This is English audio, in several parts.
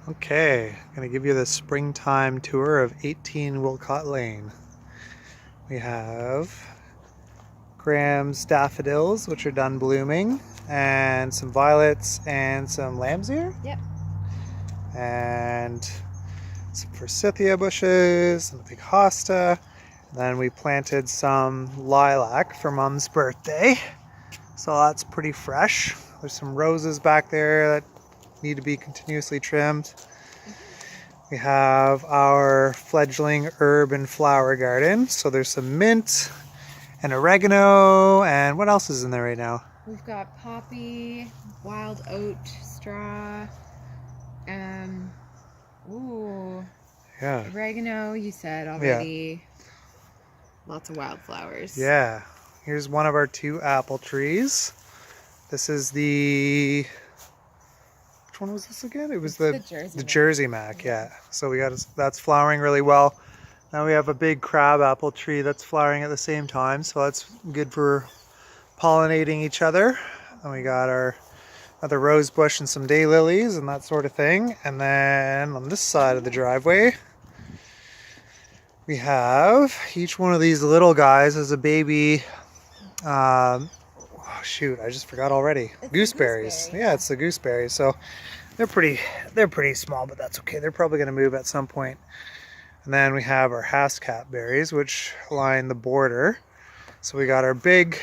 Okay, I'm going to give you the springtime tour of 18 Wilcott Lane. We have Graham's daffodils, which are done blooming, and some violets and some lamb's ear. Yep. And some forsythia bushes and a big hosta. And then we planted some lilac for Mom's birthday. So that's pretty fresh. There's some roses back there that need to be continuously trimmed. We have our fledgling herb and flower garden. So there's some mint and oregano, and what else is in there right now? We've got poppy, wild oat, straw, oregano, you said already. Yeah. Lots of wildflowers. Yeah. Here's one of our 2 apple trees. This is the... Which one was this again? It was the Jersey Mac, yeah. So we got that's flowering really well. Now we have a big crab apple tree that's flowering at the same time, so that's good for pollinating each other. And we got our other rose bush and some daylilies and that sort of thing. And then on this side of the driveway, we have each one of these little guys as a baby. Oh shoot, I just forgot already. Gooseberries. Yeah, it's the gooseberries. So they're pretty small, but that's okay. They're probably going to move at some point. And then we have our hascap berries, which line the border. So we got our big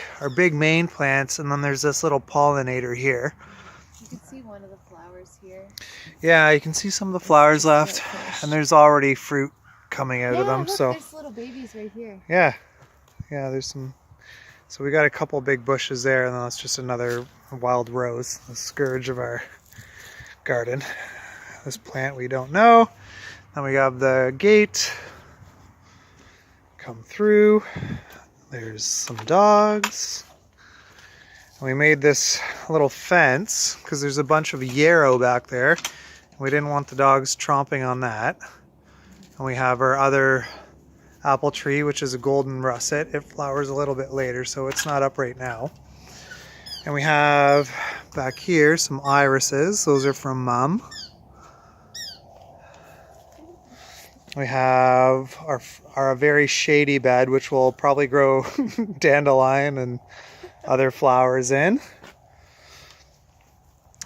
main plants, and then there's this little pollinator here. You can see one of the flowers here. Yeah, you can see some of the flowers left, and there's already fruit coming out of them. Look, so there's little babies right here. Yeah, there's some. So we got a couple big bushes there, and then that's just another wild rose, the scourge of our garden. This plant we don't know. Then we have the gate. Come through. There's some dogs. And we made this little fence because there's a bunch of yarrow back there. We didn't want the dogs tromping on that. And we have our other apple tree, which is a golden russet. It flowers a little bit later, so it's not up right now. And we have back here some irises. Those are from Mom. We have our very shady bed, which will probably grow dandelion and other flowers in.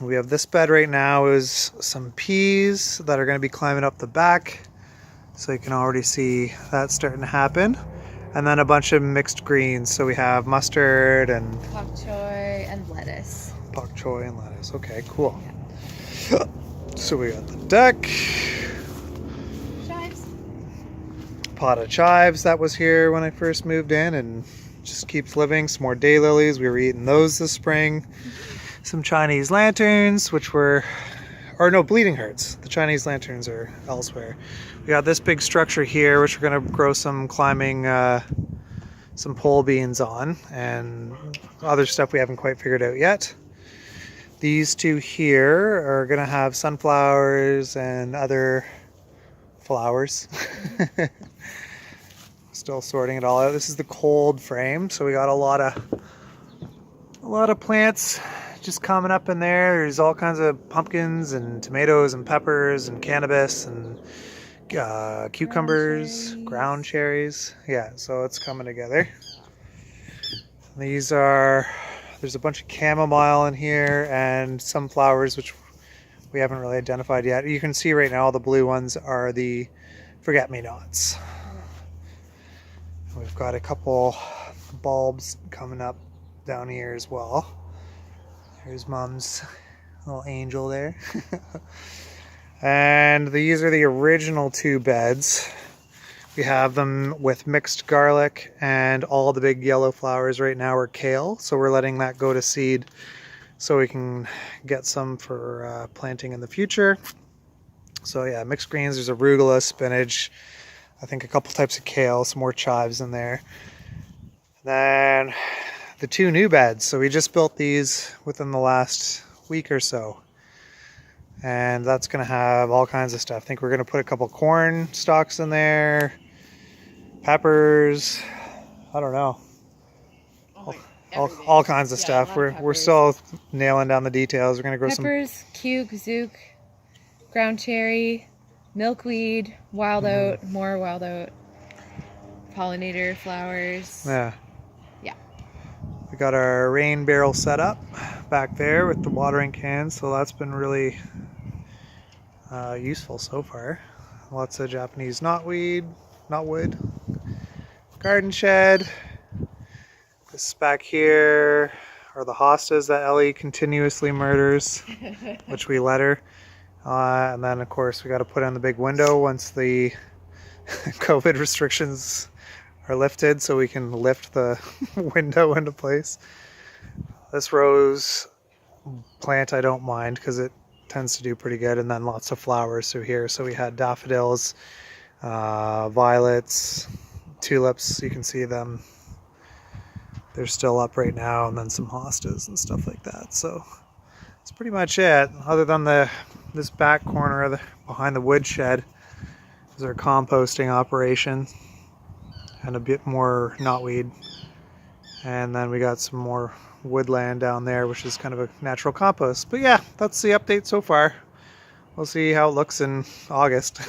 We have this bed right now is some peas that are going to be climbing up the back. So you can already see that starting to happen. And then a bunch of mixed greens. So we have mustard and pak choy and lettuce. Pak choy and lettuce. Okay, cool. Yeah. So we got the deck. Chives. Pot of chives that was here when I first moved in and just keeps living. Some more daylilies. We were eating those this spring. Some Chinese lanterns, which were... Or no, bleeding hearts. The Chinese lanterns are elsewhere. We got this big structure here, which we're going to grow some climbing, some pole beans on, and other stuff we haven't quite figured out yet. These 2 here are going to have sunflowers and other flowers. Still sorting it all out. This is the cold frame, so we got a lot of plants just coming up in there. There's all kinds of pumpkins and tomatoes and peppers and cannabis and cucumbers, ground cherries. Yeah, so it's coming together. These are, there's a bunch of chamomile in here and some flowers which we haven't really identified yet. You can see right now all the blue ones are the forget-me-nots. We've got a couple bulbs coming up down here as well. Here's Mom's little angel there. And these are the original 2 beds. We have them with mixed garlic, and all the big yellow flowers right now are kale. So we're letting that go to seed so we can get some for planting in the future. So yeah, mixed greens. There's arugula, spinach, I think a couple types of kale, some more chives in there. And then the 2 new beds. So we just built these within the last week or so. And that's going to have all kinds of stuff. I think we're going to put a couple corn stalks in there, peppers, I don't know. All kinds of stuff. We're still nailing down the details. We're going to grow peppers, some cuke, zook, ground cherry, milkweed, wild oat, more wild oat, pollinator flowers. Yeah. Yeah. We got our rain barrel set up back there with the watering can, so that's been really useful so far. Lots of Japanese knotweed, knotwood, garden shed. This back here are the hostas that Ellie continuously murders, which we let her. And then, of course, we got to put in the big window once the COVID restrictions are lifted, so we can lift the window into place. This rose plant I don't mind because it tends to do pretty good, and then lots of flowers through here. So we had daffodils, violets, tulips. You can see them. They're still up right now, and then some hostas and stuff like that. So that's pretty much it. Other than this back corner behind the woodshed is our composting operation and a bit more knotweed. And then we got some more woodland down there, which is kind of a natural compost. But yeah, that's the update so far. We'll see how it looks in August.